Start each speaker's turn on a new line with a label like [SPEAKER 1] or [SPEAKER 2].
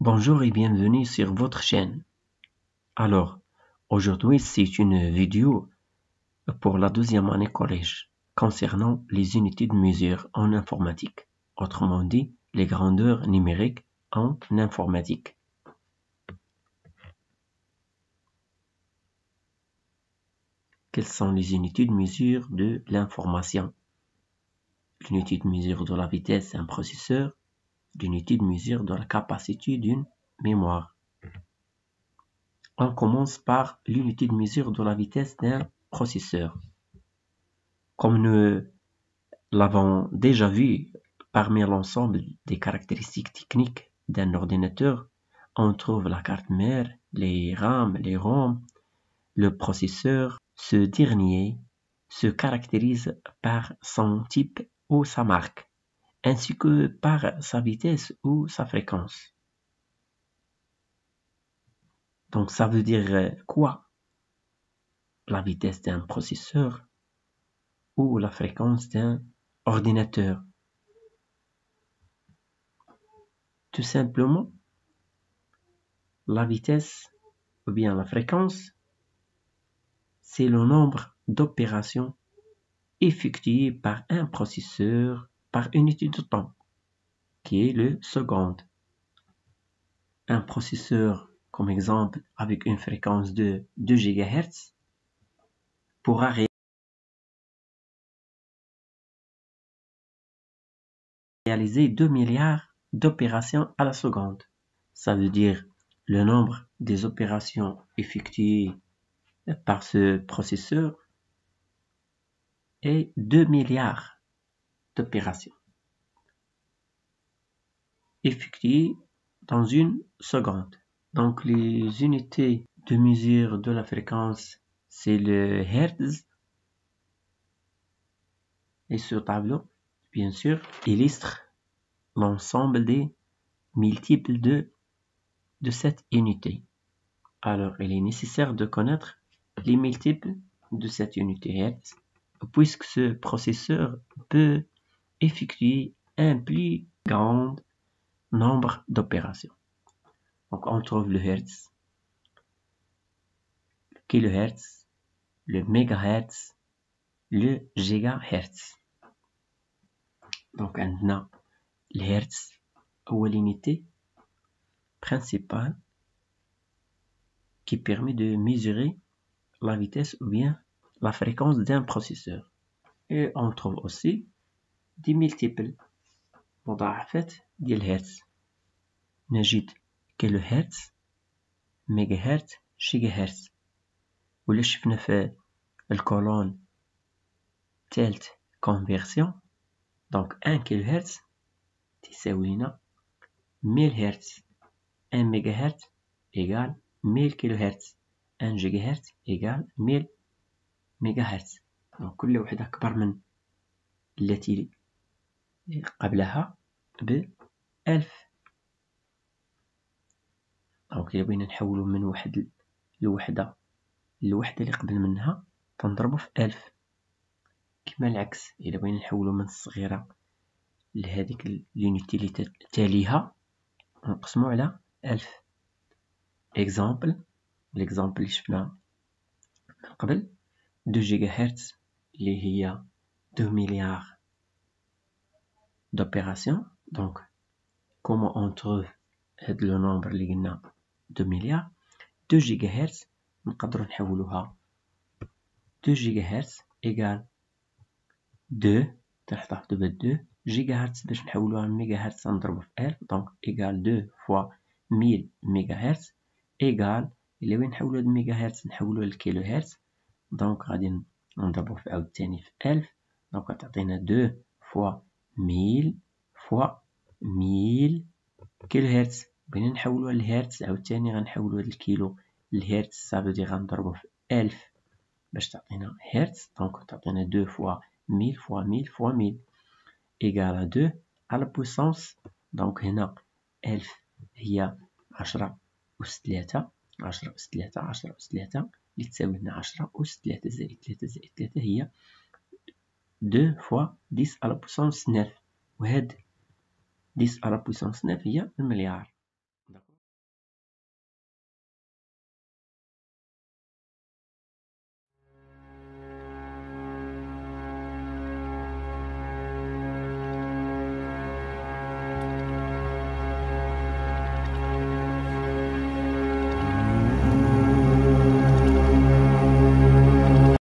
[SPEAKER 1] Bonjour et bienvenue sur votre chaîne. Alors, aujourd'hui c'est une vidéo pour la deuxième année collège concernant les unités de mesure en informatique, autrement dit les grandeurs numériques en informatique. Quelles sont les unités de mesure de l'information? L'unité de mesure de la vitesse d'un processeur, l'unité de mesure de la capacité d'une mémoire. On commence par l'unité de mesure de la vitesse d'un processeur. Comme nous l'avons déjà vu, parmi l'ensemble des caractéristiques techniques d'un ordinateur, on trouve la carte mère, les RAM, les ROM, le processeur. Ce dernier se caractérise par son type ou sa marque, ainsi que par sa vitesse ou sa fréquence. Donc ça veut dire quoi? La vitesse d'un processeur ou la fréquence d'un ordinateur? Tout simplement, la vitesse ou bien la fréquence, c'est le nombre d'opérations effectuées par un processeur par unité de temps, qui est le seconde. Un processeur, comme exemple, avec une fréquence de 2 GHz, pourra réaliser 2 milliards d'opérations à la seconde. Ça veut dire le nombre des opérations effectuées par ce processeur est 2 milliards d'opérations effectuées dans une seconde. Donc les unités de mesure de la fréquence, c'est le Hertz. Et ce tableau, bien sûr, illustre l'ensemble des multiples de cette unité. Alors il est nécessaire de connaître les multiples de cette unité Hertz, puisque ce processeur peut effectuer un plus grand nombre d'opérations. Donc on trouve le Hertz, le kilohertz, le mégahertz, le gigahertz. Donc عندنا الهرتز هو l'unité principale qui permet de mesurer la vitesse ou bien la fréquence d'un processeur. Et on trouve aussi des multiples مضاعفات ديال الهرتز. نجد كيلوهرتز، ميجاهرتز، جيجاهرتز. ولا شفنا في الكولون تالت conversion. Donc 1 kHz تساوي لنا 1000 Hz. 1 MHz égale 1000 kHz. 1 GHz égale 1000 MHz. Donc كل وحدة أكبر من التي قبلها ب1000. دونك إلا بغينا نحولو من واحد الوحدة للوحدة اللي قبل منها تنضربو في 1000. كما العكس إلا بغينا نحولو من الصغيرة لهاديك اليونيتي اللي تاليها نقسمو على 1000. إكزامبل، الإكزامبل اللي شفنا من قبل 2 GHz اللي هي 2 مليار d'opérations. Donc comment on trouve هاد لو نومبر اللي قلنا 2 مليار؟ 2 GHz نقدرو نحولوها 2 GHz إيكال 2 تنحطها ب 2 جيجاهرتز باش نحولوها لميجاهرتز نضربو في 1000. دونك إيكال 2 فوا 1000 ميجاهرتز إيكال إلا بغينا نحولوها لميجاهرتز نحولوها لكيلو هرتز. دونك غادي نضربو في عاوتاني في 1000. دونك غتعطينا 2 فوا 1000 فوا 1000 كيلو هرتز. بغينا نحولوها للهرتز عاوتاني غنحولوها للكيلو. الهرتز صافي غنضربو في 1000 باش تعطينا هرتز. دونك تعطينا 2 فوا 1000 فوا 1000 فوا 1000 إيكال 2 على بويسونس. دونك هنا 1000 هي 10 أس 3، 10 أس 3، 10 أس 3 اللي تساوي لنا 10 أس 3 زائد 3 زائد 3 هي 2 فوا 10 على بويسونس 9. وهاد 10 على بويسونس 9 هي المليار.